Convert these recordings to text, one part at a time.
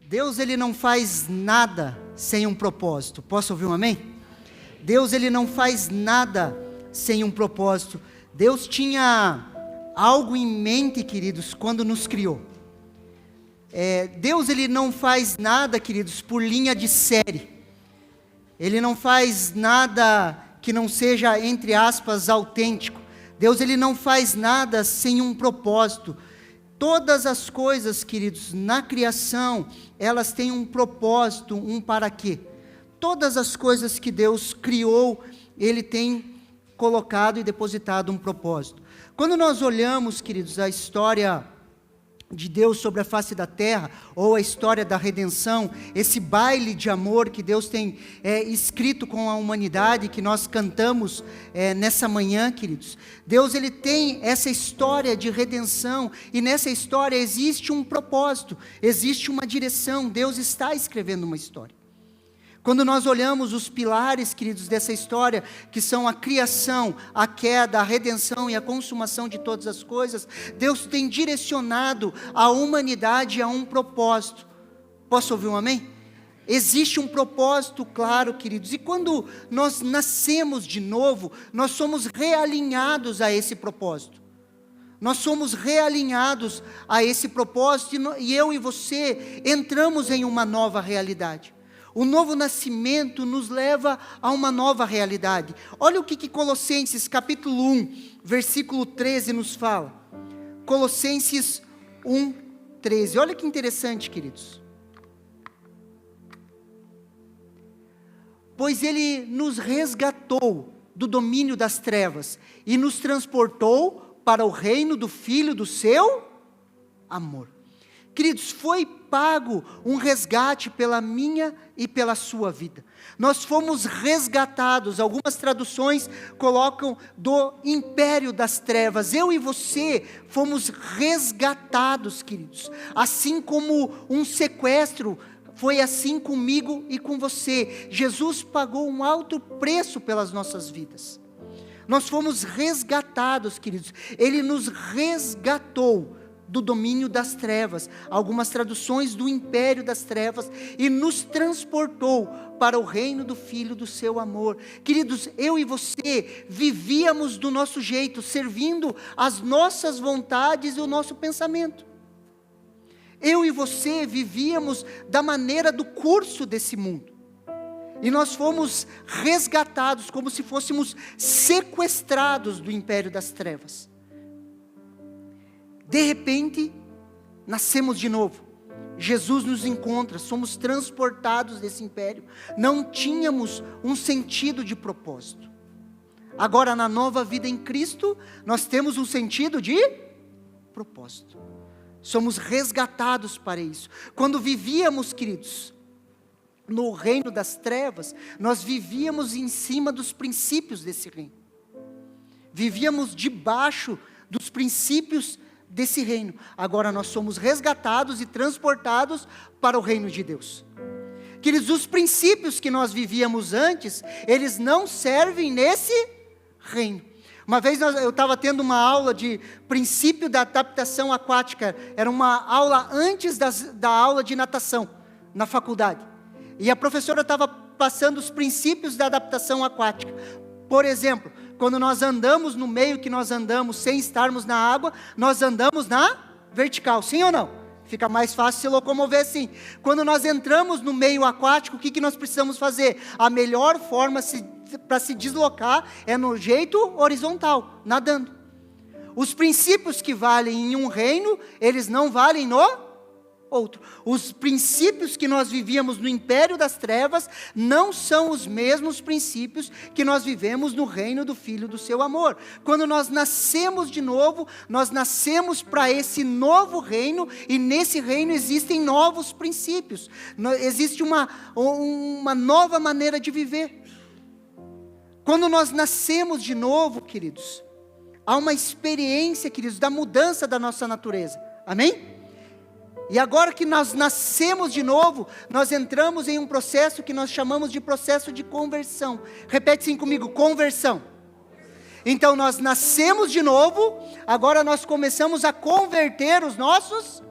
Deus, ele não faz nada sem um propósito. Posso ouvir um amém? Deus, ele não faz nada sem um propósito. Deus tinha algo em mente, queridos, quando nos criou. Deus, ele não faz nada, queridos, por linha de série. Ele não faz nada que não seja, entre aspas, autêntico. Deus, ele não faz nada sem um propósito. Todas as coisas, queridos, na criação, elas têm um propósito, um para quê. Todas as coisas que Deus criou, ele tem colocado e depositado um propósito. Quando nós olhamos, queridos, a história de Deus sobre a face da terra, ou a história da redenção, esse baile de amor que Deus tem escrito com a humanidade, que nós cantamos nessa manhã, queridos. Deus, ele tem essa história de redenção, e nessa história existe um propósito, existe uma direção. Deus está escrevendo uma história. Quando nós olhamos os pilares, queridos, dessa história, que são a criação, a queda, a redenção e a consumação de todas as coisas, Deus tem direcionado a humanidade a um propósito. Posso ouvir um amém? Existe um propósito claro, queridos, e quando nós nascemos de novo, nós somos realinhados a esse propósito. Nós somos realinhados a esse propósito, e eu e você entramos em uma nova realidade. O novo nascimento nos leva a uma nova realidade. Olha o que Colossenses capítulo 1, versículo 13 nos fala. Colossenses 1, 13. Olha que interessante, queridos. Pois ele nos resgatou do domínio das trevas e nos transportou para o reino do Filho do seu amor. Queridos, foi pago um resgate pela minha e pela sua vida. Nós fomos resgatados, algumas traduções colocam do império das trevas. Eu e você fomos resgatados, queridos. Assim como um sequestro, foi assim comigo e com você. Jesus pagou um alto preço pelas nossas vidas. Nós fomos resgatados, queridos. Ele nos resgatou do domínio das trevas, algumas traduções do império das trevas, e nos transportou para o reino do Filho do seu amor. Queridos, eu e você vivíamos do nosso jeito, servindo as nossas vontades e o nosso pensamento. Eu e você vivíamos da maneira do curso desse mundo, e nós fomos resgatados como se fôssemos sequestrados do império das trevas. De repente, nascemos de novo. Jesus nos encontra, somos transportados desse império. Não tínhamos um sentido de propósito. Agora, na nova vida em Cristo, nós temos um sentido de propósito. Somos resgatados para isso. Quando vivíamos, queridos, no reino das trevas, nós vivíamos em cima dos princípios desse reino. Vivíamos debaixo dos princípios desse reino. Agora nós somos resgatados e transportados para o reino de Deus. Queridos, os princípios que nós vivíamos antes, eles não servem nesse reino. Uma vez eu estava tendo uma aula de princípio da adaptação aquática. Era uma aula antes da aula de natação na faculdade. E a professora estava passando os princípios da adaptação aquática. Por exemplo, quando nós andamos no meio que nós andamos sem estarmos na água, nós andamos na vertical, sim ou não? Fica mais fácil se locomover assim. Quando nós entramos no meio aquático, o que nós precisamos fazer? A melhor forma para se deslocar é no jeito horizontal, nadando. Os princípios que valem em um reino, eles não valem no outro. Os princípios que nós vivíamos no império das trevas não são os mesmos princípios que nós vivemos no reino do Filho do seu amor. Quando nós nascemos de novo, nós nascemos para esse novo reino, e nesse reino existem novos princípios. Existe uma nova maneira de viver. Quando nós nascemos de novo, queridos, há uma experiência, queridos, da mudança da nossa natureza. Amém? E agora que nós nascemos de novo, nós entramos em um processo que nós chamamos de processo de conversão. Repete assim comigo: conversão. Então nós nascemos de novo, agora nós começamos a converter os nossos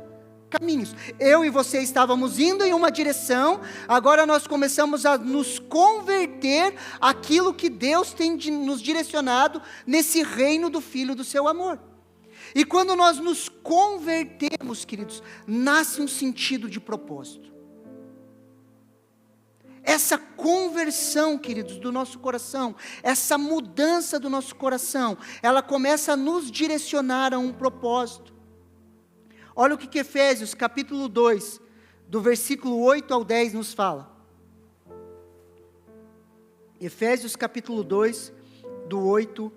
caminhos. Eu e você estávamos indo em uma direção, agora nós começamos a nos converter àquilo que Deus tem nos direcionado nesse reino do Filho do seu amor. E quando nós nos convertemos, queridos, nasce um sentido de propósito. Essa conversão, queridos, do nosso coração, essa mudança do nosso coração, ela começa a nos direcionar a um propósito. Olha o que Efésios capítulo 2, do versículo 8 ao 10 nos fala. Efésios capítulo 2, do 8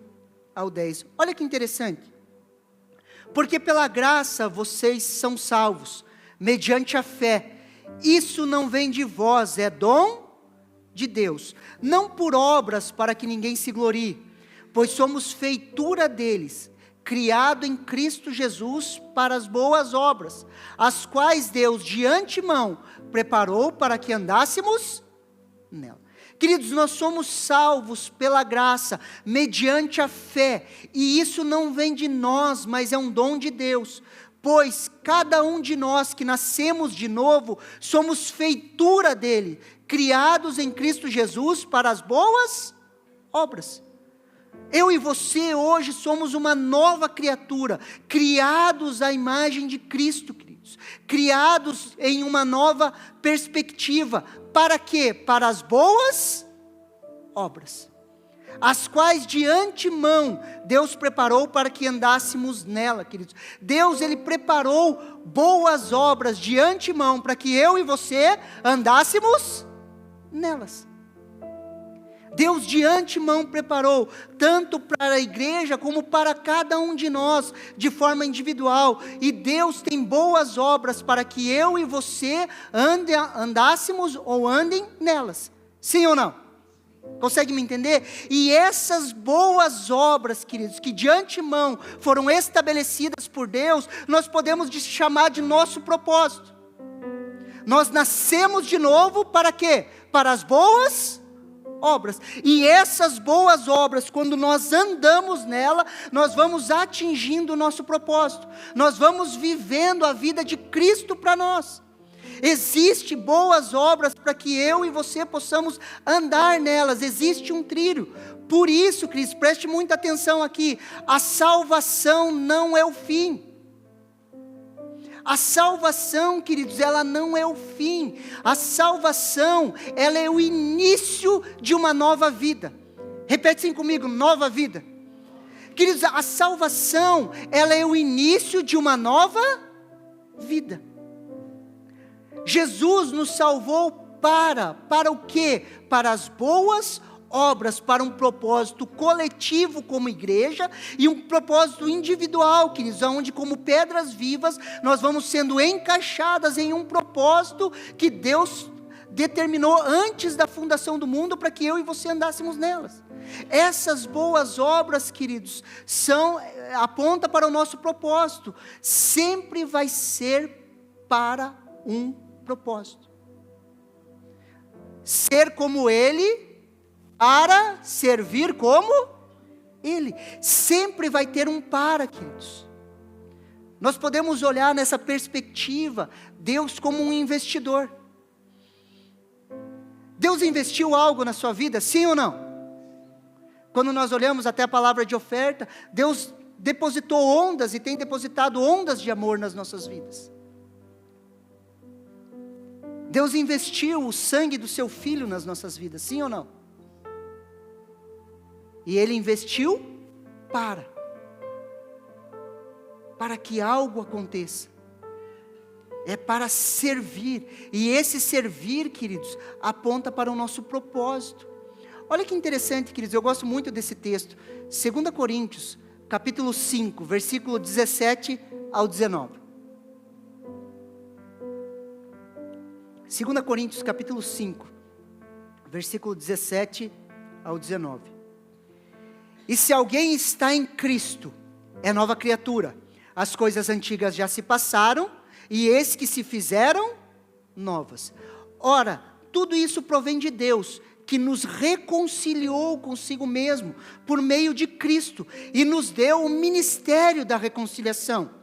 ao 10. Olha que interessante. Porque pela graça vocês são salvos, mediante a fé. Isso não vem de vós, é dom de Deus. Não por obras para que ninguém se glorie, pois somos feitura deles, criado em Cristo Jesus para as boas obras, as quais Deus de antemão preparou para que andássemos nela. Queridos, nós somos salvos pela graça, mediante a fé, e isso não vem de nós, mas é um dom de Deus, pois cada um de nós que nascemos de novo, somos feitura dele, criados em Cristo Jesus para as boas obras. Eu e você hoje somos uma nova criatura, criados à imagem de Cristo, queridos, criados em uma nova perspectiva. Para quê? Para as boas obras, as quais de antemão Deus preparou para que andássemos nela, queridos. Deus, Ele preparou boas obras de antemão para que eu e você andássemos nelas. Deus de antemão preparou, tanto para a igreja, como para cada um de nós, de forma individual. E Deus tem boas obras para que eu e você andássemos ou andem nelas. Sim ou não? Consegue me entender? E essas boas obras, queridos, que de antemão foram estabelecidas por Deus, nós podemos chamar de nosso propósito. Nós nascemos de novo para quê? Para as boas obras. E essas boas obras, quando nós andamos nela, nós vamos atingindo o nosso propósito. Nós vamos vivendo a vida de Cristo para nós. Existem boas obras para que eu e você possamos andar nelas. Existe um trilho. Por isso, Cristo, preste muita atenção aqui. A salvação não é o fim. A salvação, queridos, ela não é o fim. A salvação, ela é o início de uma nova vida. Repete assim comigo, nova vida. Queridos, a salvação, ela é o início de uma nova vida. Jesus nos salvou para o quê? Para as boas obras, para um propósito coletivo como igreja e um propósito individual, queridos, onde como pedras vivas nós vamos sendo encaixadas em um propósito que Deus determinou antes da fundação do mundo para que eu e você andássemos nelas. Essas boas obras, queridos, aponta para o nosso propósito, sempre vai ser para um propósito. Ser como Ele, para servir como Ele. Sempre vai ter um para, queridos. Nós podemos olhar nessa perspectiva, Deus como um investidor. Deus investiu algo na sua vida, sim ou não? Quando nós olhamos até a palavra de oferta, Deus depositou ondas e tem depositado ondas de amor nas nossas vidas. Deus investiu o sangue do seu Filho nas nossas vidas, sim ou não? E Ele investiu para que algo aconteça. É para servir. E esse servir, queridos, aponta para o nosso propósito. Olha que interessante, queridos, eu gosto muito desse texto. 2 Coríntios, capítulo 5, versículo 17 ao 19. 2 Coríntios, capítulo 5, versículo 17 ao 19. E se alguém está em Cristo, é nova criatura. As coisas antigas já se passaram, e eis que se fizeram novas. Ora, tudo isso provém de Deus, que nos reconciliou consigo mesmo, por meio de Cristo, e nos deu o ministério da reconciliação.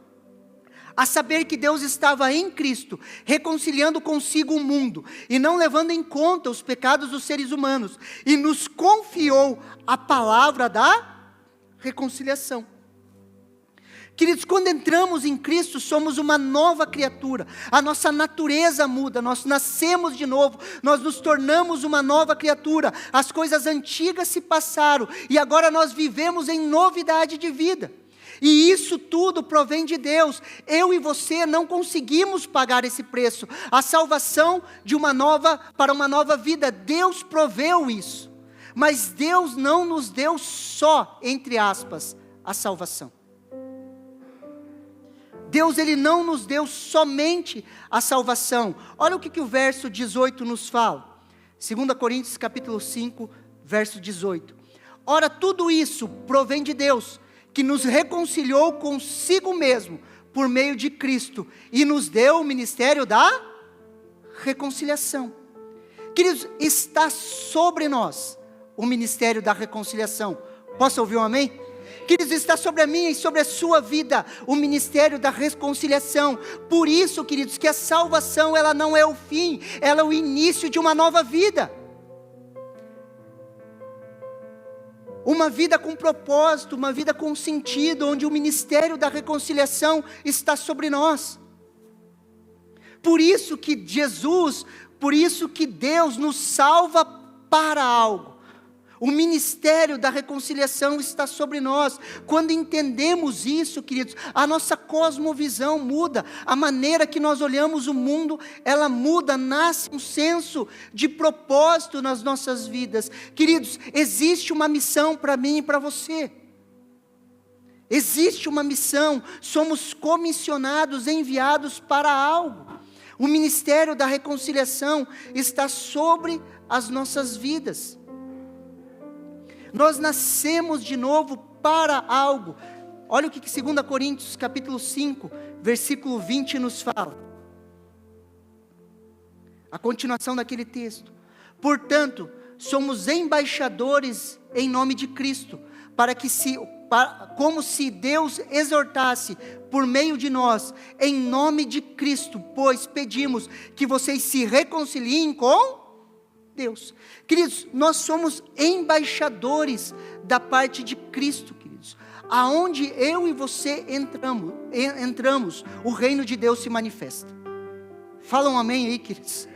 a saber que Deus estava em Cristo, reconciliando consigo o mundo, e não levando em conta os pecados dos seres humanos, e nos confiou a palavra da reconciliação. Queridos, quando entramos em Cristo, somos uma nova criatura, a nossa natureza muda, nós nascemos de novo, nós nos tornamos uma nova criatura, as coisas antigas se passaram, e agora nós vivemos em novidade de vida, e isso tudo provém de Deus. Eu e você não conseguimos pagar esse preço, a salvação para uma nova vida, Deus proveu isso, mas Deus não nos deu só, entre aspas, a salvação. Deus, Ele não nos deu somente a salvação. Olha o que o verso 18 nos fala. 2 Coríntios capítulo 5, verso 18. Ora, tudo isso provém de Deus, que nos reconciliou consigo mesmo, por meio de Cristo, e nos deu o ministério da reconciliação. Queridos, está sobre nós o ministério da reconciliação. Posso ouvir um amém? Queridos, está sobre a minha e sobre a sua vida o ministério da reconciliação. Por isso, queridos, que a salvação, ela não é o fim, ela é o início de uma nova vida. Uma vida com propósito, uma vida com sentido, onde o ministério da reconciliação está sobre nós. Por isso que Deus nos salva para algo. O ministério da reconciliação está sobre nós. Quando entendemos isso, queridos, a nossa cosmovisão muda, a maneira que nós olhamos o mundo, ela muda, nasce um senso de propósito nas nossas vidas. Queridos, existe uma missão para mim e para você. Existe uma missão, somos comissionados, enviados para algo. O ministério da reconciliação está sobre as nossas vidas. Nós nascemos de novo para algo. Olha o que 2 Coríntios capítulo 5, versículo 20 nos fala. A continuação daquele texto. Portanto, somos embaixadores em nome de Cristo, como se Deus exortasse por meio de nós, em nome de Cristo, pois pedimos que vocês se reconciliem com Deus. Queridos, nós somos embaixadores da parte de Cristo, queridos. Aonde eu e você entramos, o reino de Deus se manifesta. Fala um amém aí, queridos.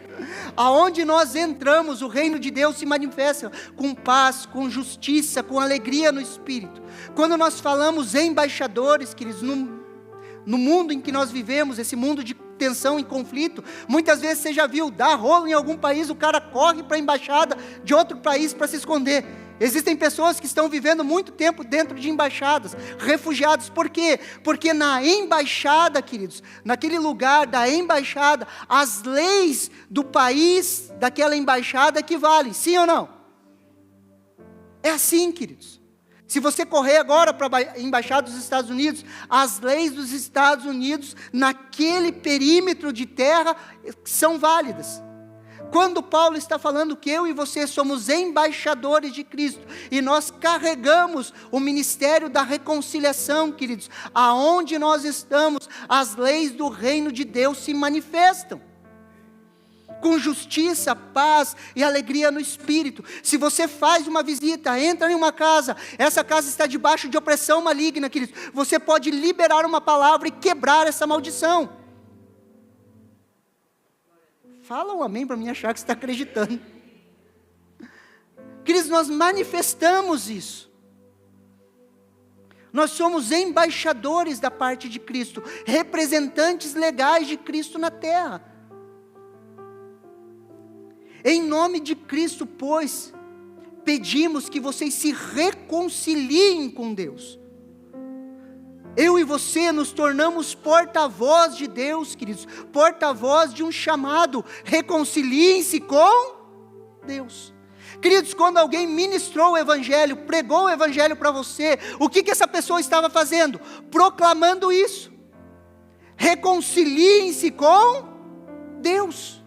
Aonde nós entramos, o reino de Deus se manifesta com paz, com justiça, com alegria no Espírito. Quando nós falamos embaixadores, queridos, no mundo em que nós vivemos, esse mundo de tensão e conflito, muitas vezes você já viu, dá rolo em algum país, o cara corre para a embaixada de outro país para se esconder. Existem pessoas que estão vivendo muito tempo dentro de embaixadas, refugiados. Por quê? Porque na embaixada, queridos, naquele lugar da embaixada, as leis do país, daquela embaixada equivalem, sim ou não? É assim, queridos. Se você correr agora para a embaixada dos Estados Unidos, as leis dos Estados Unidos, naquele perímetro de terra, são válidas. Quando Paulo está falando que eu e você somos embaixadores de Cristo, e nós carregamos o ministério da reconciliação, queridos, aonde nós estamos, as leis do reino de Deus se manifestam. Com justiça, paz e alegria no Espírito. Se você faz uma visita, entra em uma casa, essa casa está debaixo de opressão maligna, queridos, você pode liberar uma palavra e quebrar essa maldição. Fala um amém para mim achar que você está acreditando. Queridos, nós manifestamos isso. Nós somos embaixadores da parte de Cristo, representantes legais de Cristo na terra. Em nome de Cristo, pois, pedimos que vocês se reconciliem com Deus. Eu e você nos tornamos porta-voz de Deus, queridos, porta-voz de um chamado, reconciliem-se com Deus. Queridos, quando alguém ministrou o Evangelho, pregou o Evangelho para você, o que essa pessoa estava fazendo? Proclamando isso. Reconciliem-se com Deus.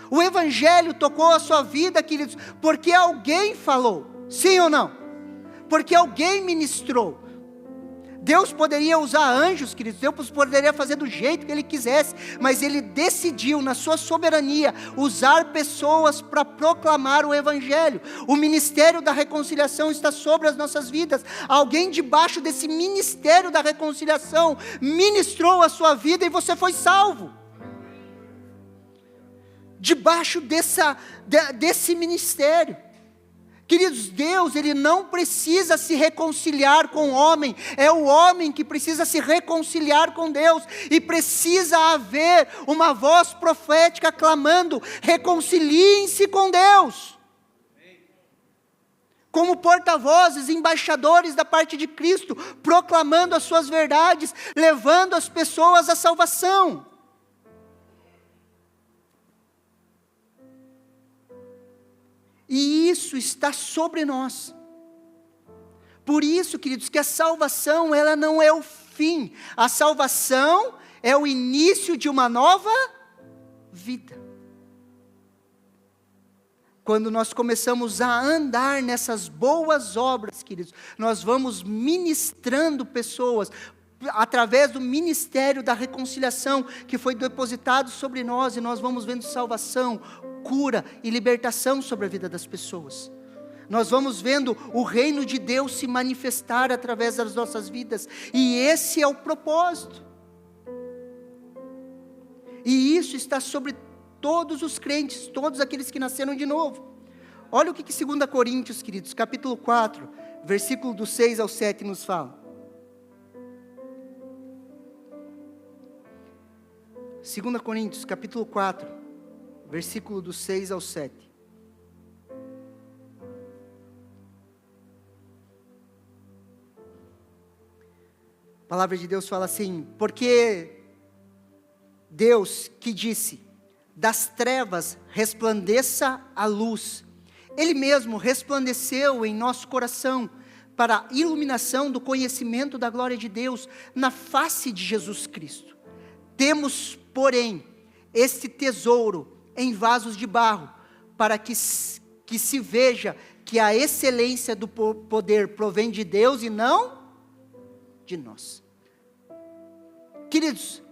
O Evangelho tocou a sua vida, queridos, porque alguém falou, sim ou não? Porque alguém ministrou. Deus poderia usar anjos, queridos, Deus poderia fazer do jeito que Ele quisesse, mas Ele decidiu, na sua soberania, usar pessoas para proclamar o Evangelho. O ministério da reconciliação está sobre as nossas vidas. Alguém debaixo desse ministério da reconciliação ministrou a sua vida e você foi salvo. Debaixo desse ministério. Queridos, Deus, Ele não precisa se reconciliar com o homem, é o homem que precisa se reconciliar com Deus, e precisa haver uma voz profética clamando: reconciliem-se com Deus. Como porta-vozes, embaixadores da parte de Cristo, proclamando as suas verdades, levando as pessoas à salvação. E isso está sobre nós. Por isso, queridos, que a salvação, ela não é o fim. A salvação é o início de uma nova vida. Quando nós começamos a andar nessas boas obras, queridos, nós vamos ministrando pessoas, através do ministério da reconciliação, que foi depositado sobre nós, e nós vamos vendo salvação, cura e libertação sobre a vida das pessoas. Nós vamos vendo o reino de Deus se manifestar através das nossas vidas, e esse é o propósito. E isso está sobre todos os crentes, todos aqueles que nasceram de novo. Olha o que 2 Coríntios, queridos, capítulo 4, versículo do 6 ao 7 nos fala. 2 Coríntios, capítulo 4, versículo do 6 ao 7. A palavra de Deus fala assim: porque Deus que disse, das trevas resplandeça a luz, Ele mesmo resplandeceu em nosso coração, para a iluminação do conhecimento da glória de Deus, na face de Jesus Cristo. Temos, porém, este tesouro em vasos de barro, para que se veja que a excelência do poder provém de Deus e não de nós. Queridos,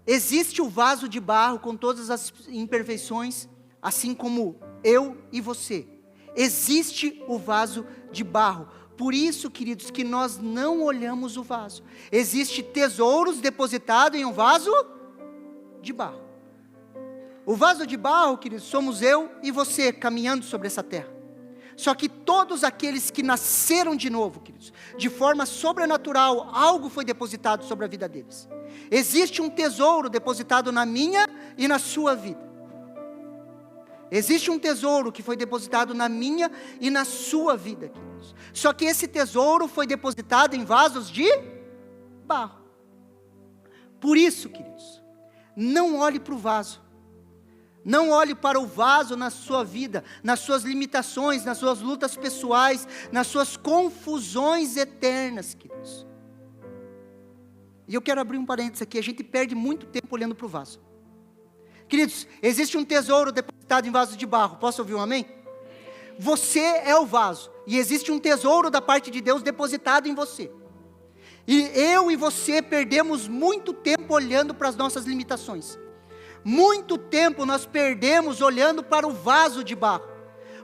existe o vaso de barro com todas as imperfeições, assim como eu e você. Existe o vaso de barro. Por isso, queridos, que nós não olhamos o vaso. Existe tesouros depositados em um vaso de barro. O vaso de barro, queridos, somos eu e você caminhando sobre essa terra. Só que todos aqueles que nasceram de novo, queridos, de forma sobrenatural, algo foi depositado sobre a vida deles. Existe um tesouro depositado na minha e na sua vida. Existe um tesouro que foi depositado na minha e na sua vida, queridos. Só que esse tesouro foi depositado em vasos de barro. Por isso, queridos, não olhe para o vaso. Não olhe para o vaso na sua vida, nas suas limitações, nas suas lutas pessoais, nas suas confusões eternas, queridos. E eu quero abrir um parênteses aqui: a gente perde muito tempo olhando para o vaso. Queridos, existe um tesouro depositado em vaso de barro. Posso ouvir um amém? Você é o vaso, e existe um tesouro da parte de Deus depositado em você. E eu e você perdemos muito tempo olhando para as nossas limitações. Muito tempo nós perdemos olhando para o vaso de barro.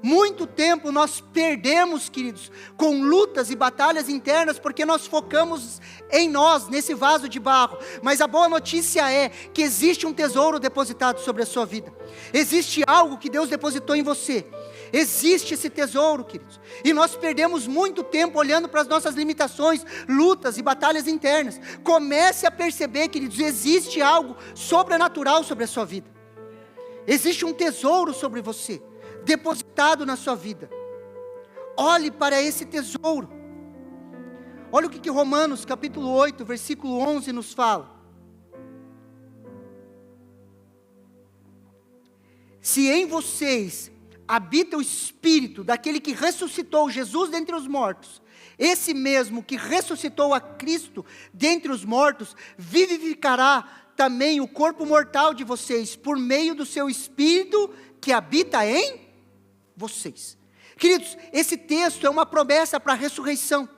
Muito tempo nós perdemos, queridos, com lutas e batalhas internas, porque nós focamos em nós, nesse vaso de barro. Mas a boa notícia é que existe um tesouro depositado sobre a sua vida. Existe algo que Deus depositou em você. Existe esse tesouro, queridos. E nós perdemos muito tempo olhando para as nossas limitações, lutas e batalhas internas. Comece a perceber, queridos, existe algo sobrenatural sobre a sua vida. Existe um tesouro sobre você, depositado na sua vida. Olhe para esse tesouro. Olha o que Romanos capítulo 8, versículo 11 nos fala. Se em vocês habita o Espírito daquele que ressuscitou Jesus dentre os mortos, esse mesmo que ressuscitou a Cristo dentre os mortos, vivificará também o corpo mortal de vocês, por meio do seu Espírito que habita em vocês. Queridos, esse texto é uma promessa para a ressurreição.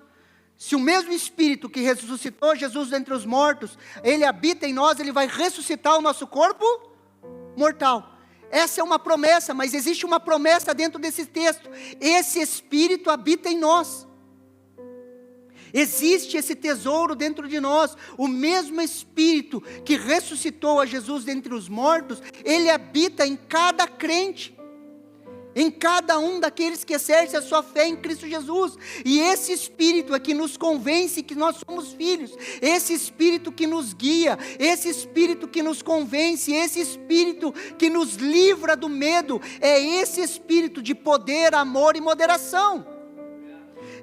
Se o mesmo Espírito que ressuscitou Jesus dentre os mortos, Ele habita em nós, Ele vai ressuscitar o nosso corpo mortal. Essa é uma promessa, mas existe uma promessa dentro desse texto. Esse Espírito habita em nós. Existe esse tesouro dentro de nós. O mesmo Espírito que ressuscitou a Jesus dentre os mortos, Ele habita em cada crente, em cada um daqueles que exercem a sua fé em Cristo Jesus. E esse Espírito é que nos convence que nós somos filhos. Esse Espírito que nos guia, esse Espírito que nos convence, esse Espírito que nos livra do medo, é esse Espírito de poder, amor e moderação.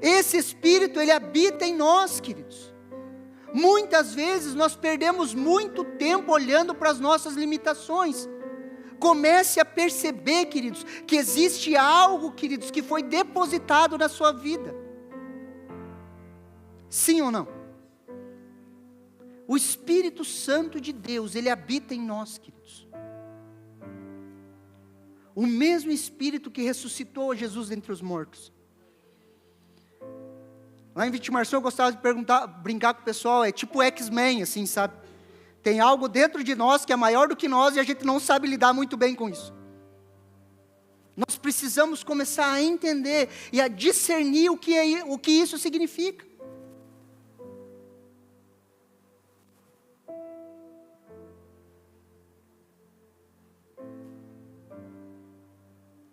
Esse Espírito, Ele habita em nós, queridos. Muitas vezes nós perdemos muito tempo olhando para as nossas limitações. Comece a perceber, queridos, que existe algo, queridos, que foi depositado na sua vida. Sim ou não? O Espírito Santo de Deus, Ele habita em nós, queridos. O mesmo Espírito que ressuscitou Jesus dentre os mortos. Lá em Vitimarçã eu gostava de brincar com o pessoal, é tipo X-Men, assim, sabe? Tem algo dentro de nós que é maior do que nós e a gente não sabe lidar muito bem com isso. Nós precisamos começar a entender e a discernir o que isso significa.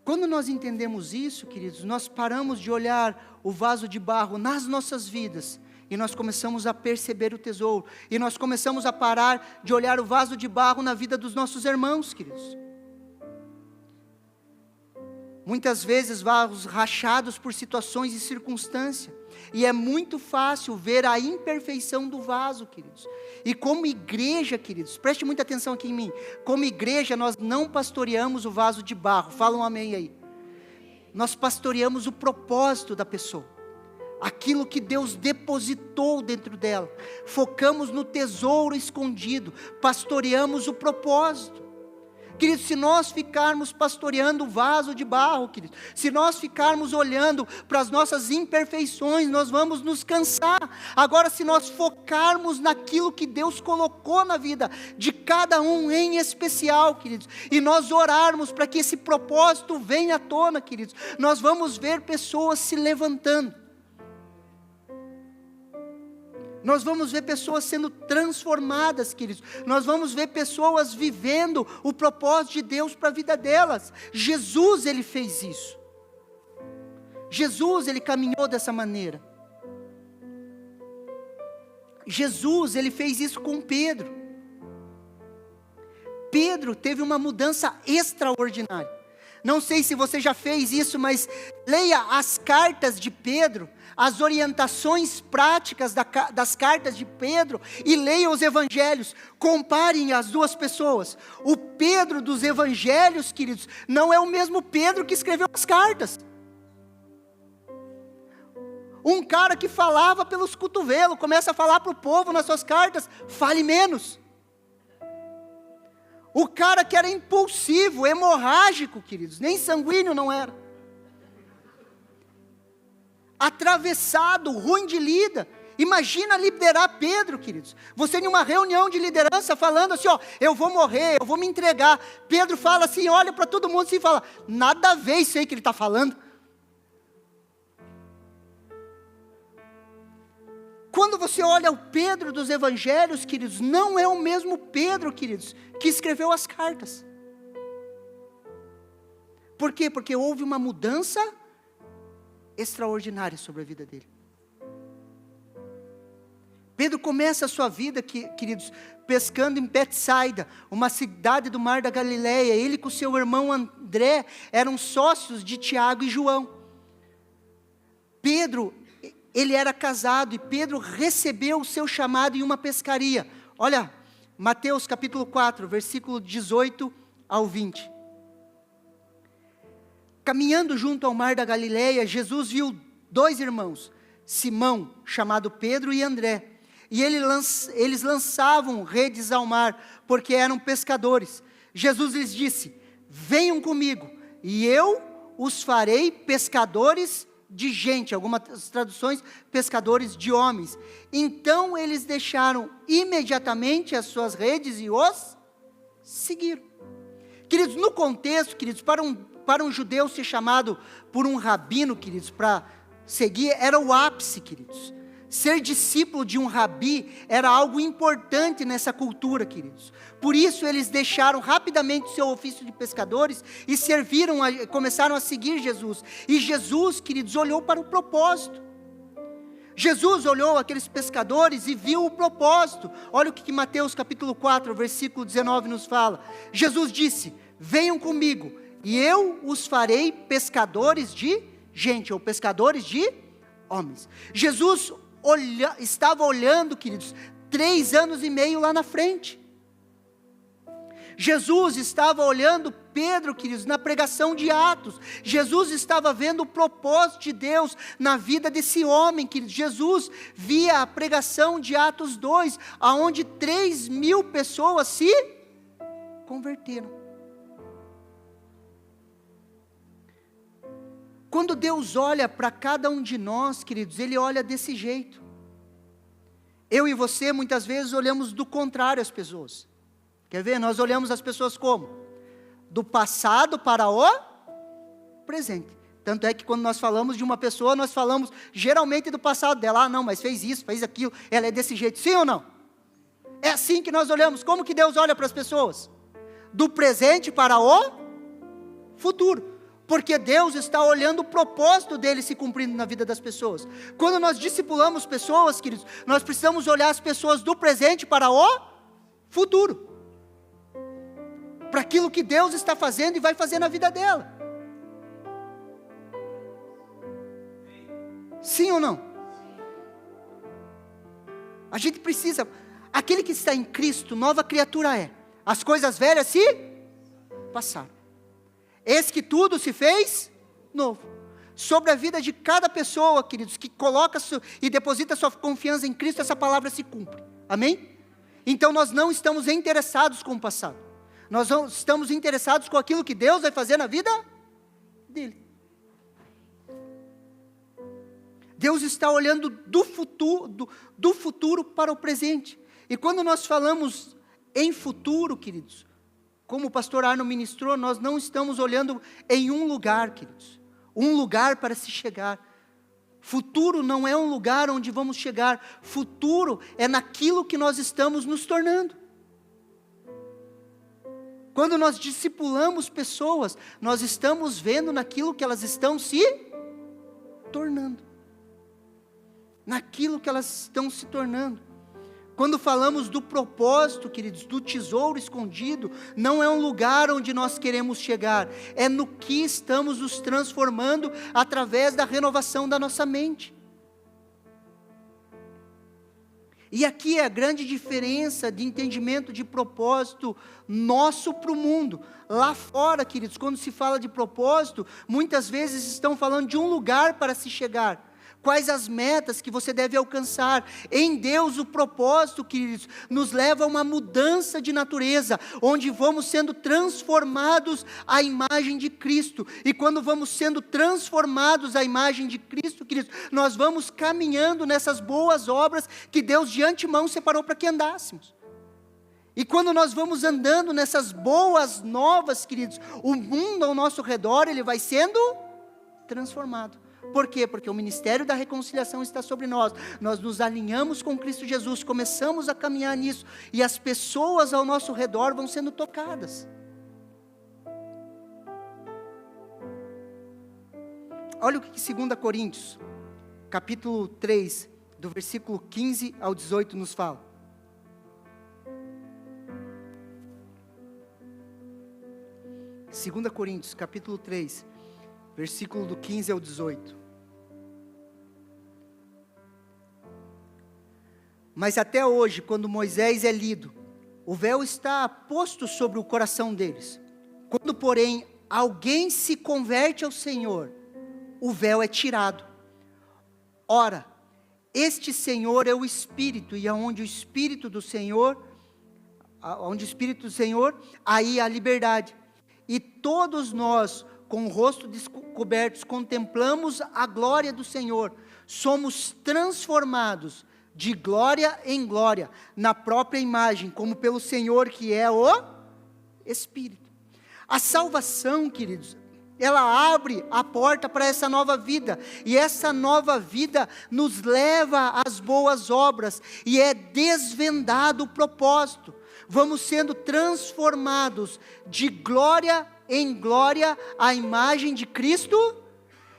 Quando nós entendemos isso, queridos, nós paramos de olhar o vaso de barro nas nossas vidas e nós começamos a perceber o tesouro. E nós começamos a parar de olhar o vaso de barro na vida dos nossos irmãos, queridos. Muitas vezes vasos rachados por situações e circunstâncias. E é muito fácil ver a imperfeição do vaso, queridos. E como igreja, queridos, preste muita atenção aqui em mim. Como igreja, nós não pastoreamos o vaso de barro. Fala um amém aí. Nós pastoreamos o propósito da pessoa. Aquilo que Deus depositou dentro dela. Focamos no tesouro escondido. Pastoreamos o propósito. Queridos, se nós ficarmos pastoreando o vaso de barro, queridos, se nós ficarmos olhando para as nossas imperfeições, nós vamos nos cansar. Agora, se nós focarmos naquilo que Deus colocou na vida de cada um em especial, queridos, e nós orarmos para que esse propósito venha à tona, queridos, nós vamos ver pessoas se levantando. Nós vamos ver pessoas sendo transformadas, queridos. Nós vamos ver pessoas vivendo o propósito de Deus para a vida delas. Jesus, Ele fez isso. Jesus, Ele caminhou dessa maneira. Jesus, Ele fez isso com Pedro. Pedro teve uma mudança extraordinária. Não sei se você já fez isso, mas leia as cartas de Pedro, as orientações práticas das cartas de Pedro, e leia os evangelhos. Comparem as duas pessoas. O Pedro dos evangelhos, queridos, não é o mesmo Pedro que escreveu as cartas. Um cara que falava pelos cotovelos, começa a falar para o povo nas suas cartas, fale menos. O cara que era impulsivo, hemorrágico, queridos, nem sanguíneo não era. Atravessado, ruim de lida. Imagina liderar Pedro, queridos. Você em uma reunião de liderança falando assim, ó, eu vou morrer, eu vou me entregar. Pedro fala assim, olha para todo mundo assim e fala, nada a ver isso aí que ele está falando. Quando você olha o Pedro dos evangelhos, queridos, não é o mesmo Pedro, queridos, que escreveu as cartas. Por quê? Porque houve uma mudança extraordinária sobre a vida dele. Pedro começa a sua vida, queridos, pescando em Betsaida, uma cidade do mar da Galileia. Ele com seu irmão André eram sócios de Tiago e João. Pedro, ele era casado e Pedro recebeu o seu chamado em uma pescaria. Olha, Mateus capítulo 4, versículo 18 ao 20. Caminhando junto ao mar da Galileia, Jesus viu dois irmãos, Simão, chamado Pedro, e André. E eles lançavam redes ao mar, porque eram pescadores. Jesus lhes disse, venham comigo, e eu os farei pescadores de gente, algumas traduções, pescadores de homens. Então eles deixaram imediatamente as suas redes e os seguiram. Queridos, no contexto, queridos, para um judeu ser chamado por um rabino, queridos, para seguir, era o ápice, queridos. Ser discípulo de um rabi era algo importante nessa cultura, queridos. Por isso eles deixaram rapidamente o seu ofício de pescadores e começaram a seguir Jesus. E Jesus, queridos, olhou para o propósito. Jesus olhou aqueles pescadores e viu o propósito. Olha o que Mateus capítulo 4, versículo 19 nos fala. Jesus disse: venham comigo e eu os farei pescadores de gente, ou pescadores de homens. Jesus estava olhando, queridos, 3 anos e meio lá na frente. Jesus estava olhando Pedro, queridos, na pregação de Atos. Jesus estava vendo o propósito de Deus na vida desse homem, queridos. Jesus via a pregação de Atos 2, aonde 3.000 pessoas se converteram. Quando Deus olha para cada um de nós, queridos, Ele olha desse jeito. Eu e você, muitas vezes, olhamos do contrário às pessoas. Quer ver? Nós olhamos as pessoas como? Do passado para o presente. Tanto é que quando nós falamos de uma pessoa, nós falamos geralmente do passado dela. Ah, não, mas fez isso, fez aquilo, ela é desse jeito. Sim ou não? É assim que nós olhamos. Como que Deus olha para as pessoas? Do presente para o futuro. Porque Deus está olhando o propósito dele se cumprindo na vida das pessoas. Quando nós discipulamos pessoas, queridos, nós precisamos olhar as pessoas do presente para o futuro. Para aquilo que Deus está fazendo e vai fazer na vida dela. Sim ou não? A gente precisa. Aquele que está em Cristo, nova criatura é. As coisas velhas se passaram. Eis que tudo se fez novo. Sobre a vida de cada pessoa, queridos, que coloca e deposita sua confiança em Cristo, essa palavra se cumpre. Amém? Então nós não estamos interessados com o passado. Nós estamos interessados com aquilo que Deus vai fazer na vida dele. Deus está olhando do futuro para o presente. E quando nós falamos em futuro, queridos, como o pastor Arno ministrou, nós não estamos olhando em um lugar, queridos. Um lugar para se chegar. Futuro não é um lugar onde vamos chegar. Futuro é naquilo que nós estamos nos tornando. Quando nós discipulamos pessoas, nós estamos vendo naquilo que elas estão se tornando. Naquilo que elas estão se tornando. Quando falamos do propósito, queridos, do tesouro escondido, não é um lugar onde nós queremos chegar, é no que estamos nos transformando através da renovação da nossa mente. E aqui é a grande diferença de entendimento de propósito nosso para o mundo. Lá fora, queridos, quando se fala de propósito, muitas vezes estão falando de um lugar para se chegar. Quais as metas que você deve alcançar? Em Deus o propósito, queridos, nos leva a uma mudança de natureza, onde vamos sendo transformados à imagem de Cristo. E quando vamos sendo transformados à imagem de Cristo, queridos, nós vamos caminhando nessas boas obras que Deus de antemão separou para que andássemos. E quando nós vamos andando nessas boas novas, queridos, o mundo ao nosso redor, ele vai sendo transformado. Por quê? Porque o ministério da reconciliação está sobre nós. Nós nos alinhamos com Cristo Jesus, começamos a caminhar nisso, e as pessoas ao nosso redor vão sendo tocadas. Olha o que 2 Coríntios, capítulo 3, do versículo 15 ao 18 nos fala. Segunda Coríntios, capítulo 3, versículo do 15 ao 18. Mas até hoje, quando Moisés é lido, o véu está posto sobre o coração deles. Quando, porém, alguém se converte ao Senhor, o véu é tirado. Ora, este Senhor é o Espírito, e aonde o Espírito do Senhor, aí há liberdade. E todos nós, com o rosto descobertos, contemplamos a glória do Senhor, somos transformados de glória em glória, na própria imagem, como pelo Senhor que é o Espírito. A salvação, queridos, ela abre a porta para essa nova vida, e essa nova vida nos leva às boas obras, e é desvendado o propósito, vamos sendo transformados de glória em glória à imagem de Cristo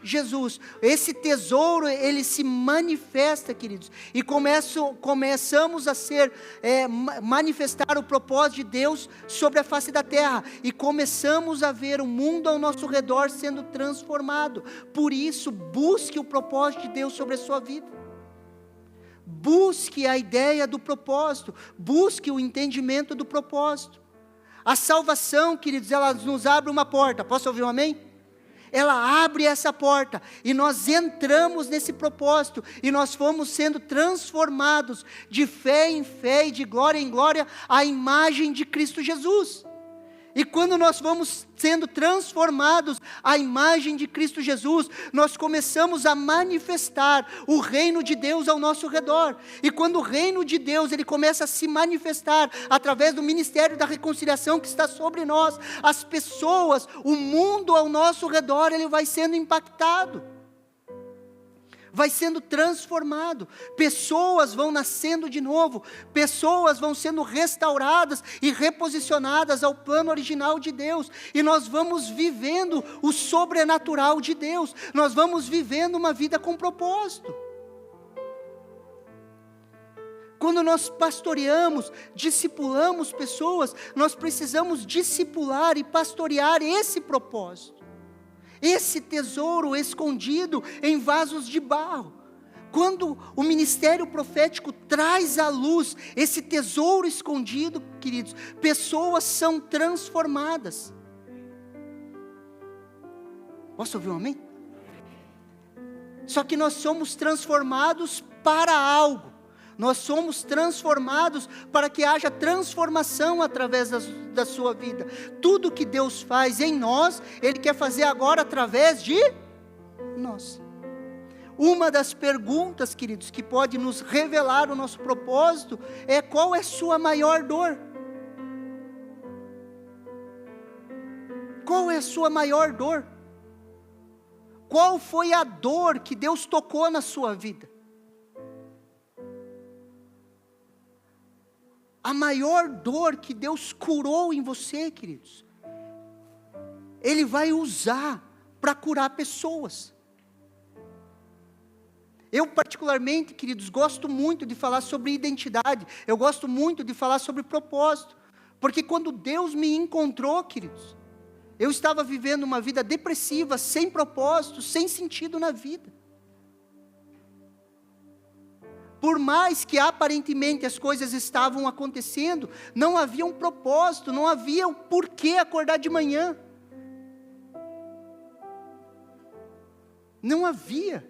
Jesus. Esse tesouro, ele se manifesta, queridos, e começamos a manifestar o propósito de Deus sobre a face da terra, e começamos a ver o mundo ao nosso redor sendo transformado. Por isso, busque o propósito de Deus sobre a sua vida, busque a ideia do propósito, busque o entendimento do propósito. A salvação, queridos, ela nos abre uma porta. Posso ouvir um amém? Ela abre essa porta, e nós entramos nesse propósito, e nós fomos sendo transformados de fé em fé, e de glória em glória, à imagem de Cristo Jesus. E quando nós vamos sendo transformados à imagem de Cristo Jesus, nós começamos a manifestar o reino de Deus ao nosso redor. E quando o reino de Deus, ele começa a se manifestar através do ministério da reconciliação que está sobre nós, as pessoas, o mundo ao nosso redor, ele vai sendo impactado, vai sendo transformado, pessoas vão nascendo de novo, pessoas vão sendo restauradas e reposicionadas ao plano original de Deus, e nós vamos vivendo o sobrenatural de Deus, nós vamos vivendo uma vida com propósito. Quando nós pastoreamos, discipulamos pessoas, nós precisamos discipular e pastorear esse propósito, esse tesouro escondido em vasos de barro. Quando o ministério profético traz à luz esse tesouro escondido, queridos, pessoas são transformadas. Posso ouvir um amém? Só que nós somos transformados para algo. Nós somos transformados para que haja transformação através da sua vida. Tudo que Deus faz em nós, Ele quer fazer agora através de nós. Uma das perguntas, queridos, que pode nos revelar o nosso propósito é: qual é a sua maior dor? Qual é a sua maior dor? Qual foi a dor que Deus tocou na sua vida? A maior dor que Deus curou em você, queridos, Ele vai usar para curar pessoas. Eu particularmente, queridos, gosto muito de falar sobre identidade, eu gosto muito de falar sobre propósito, porque quando Deus me encontrou, queridos, eu estava vivendo uma vida depressiva, sem propósito, sem sentido na vida. Por mais que aparentemente as coisas estavam acontecendo, não havia um propósito, não havia o porquê acordar de manhã. Não havia.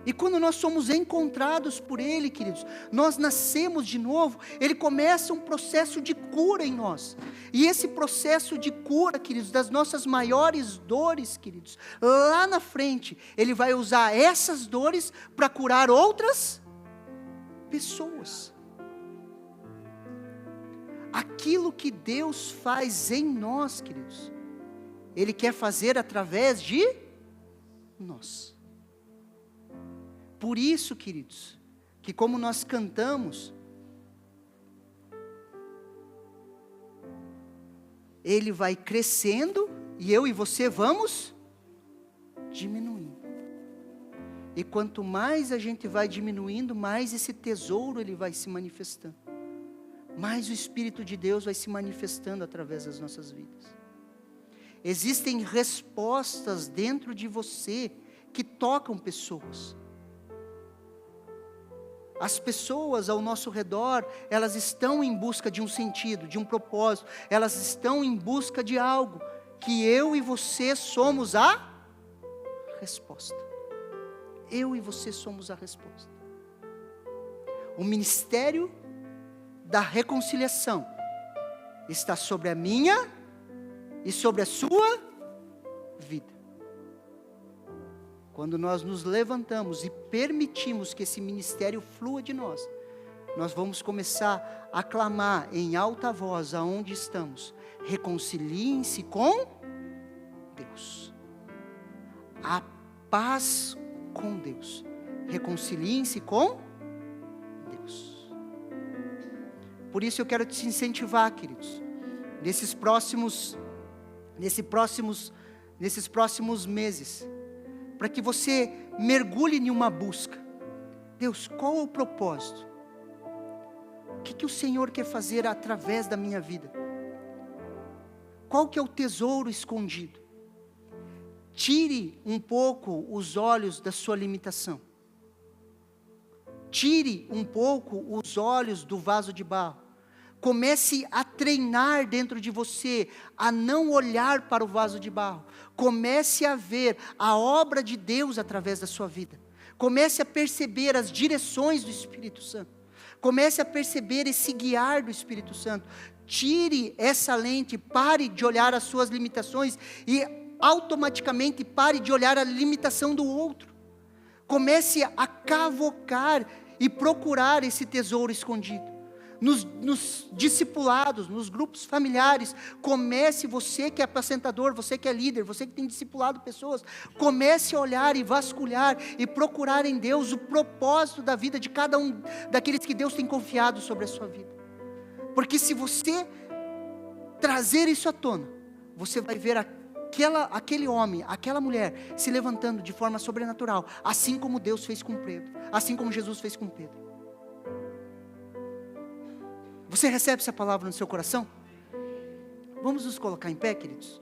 E quando nós somos encontrados por Ele, queridos, nós nascemos de novo, Ele começa um processo de cura em nós. E esse processo de cura, queridos, das nossas maiores dores, queridos, lá na frente, Ele vai usar essas dores para curar outras pessoas. Aquilo que Deus faz em nós, queridos, Ele quer fazer através de nós. Por isso, queridos, que como nós cantamos, Ele vai crescendo e eu e você vamos diminuindo. E quanto mais a gente vai diminuindo, mais esse tesouro ele vai se manifestando. Mais o Espírito de Deus vai se manifestando através das nossas vidas. Existem respostas dentro de você que tocam pessoas. As pessoas ao nosso redor, elas estão em busca de um sentido, de um propósito. Elas estão em busca de algo que eu e você somos a resposta. Eu e você somos a resposta. O ministério da reconciliação está sobre a minha e sobre a sua vida. Quando nós nos levantamos e permitimos que esse ministério flua de nós, nós vamos começar a clamar em alta voz aonde estamos: reconciliem-se com Deus. A paz com Deus. Reconciliem-se com Deus. Por isso eu quero te incentivar, queridos, nesses próximos meses, para que você mergulhe em uma busca. Deus, qual é o propósito? O que o Senhor quer fazer através da minha vida? Qual que é o tesouro escondido? Tire um pouco os olhos da sua limitação. Tire um pouco os olhos do vaso de barro. Comece a treinar dentro de você, a não olhar para o vaso de barro. Comece a ver a obra de Deus através da sua vida. Comece a perceber as direções do Espírito Santo. Comece a perceber esse guiar do Espírito Santo. Tire essa lente, pare de olhar as suas limitações e automaticamente pare de olhar a limitação do outro. Comece a cavocar e procurar esse tesouro escondido. Nos discipulados, nos grupos familiares, comece, você que é apacentador, você que é líder, você que tem discipulado pessoas, comece a olhar e vasculhar e procurar em Deus o propósito da vida de cada um daqueles que Deus tem confiado sobre a sua vida. Porque se você trazer isso à tona, você vai ver aquele homem, aquela mulher se levantando de forma sobrenatural, assim como Deus fez com Pedro, assim como Jesus fez com Pedro. Você recebe essa palavra no seu coração? Vamos nos colocar em pé, queridos?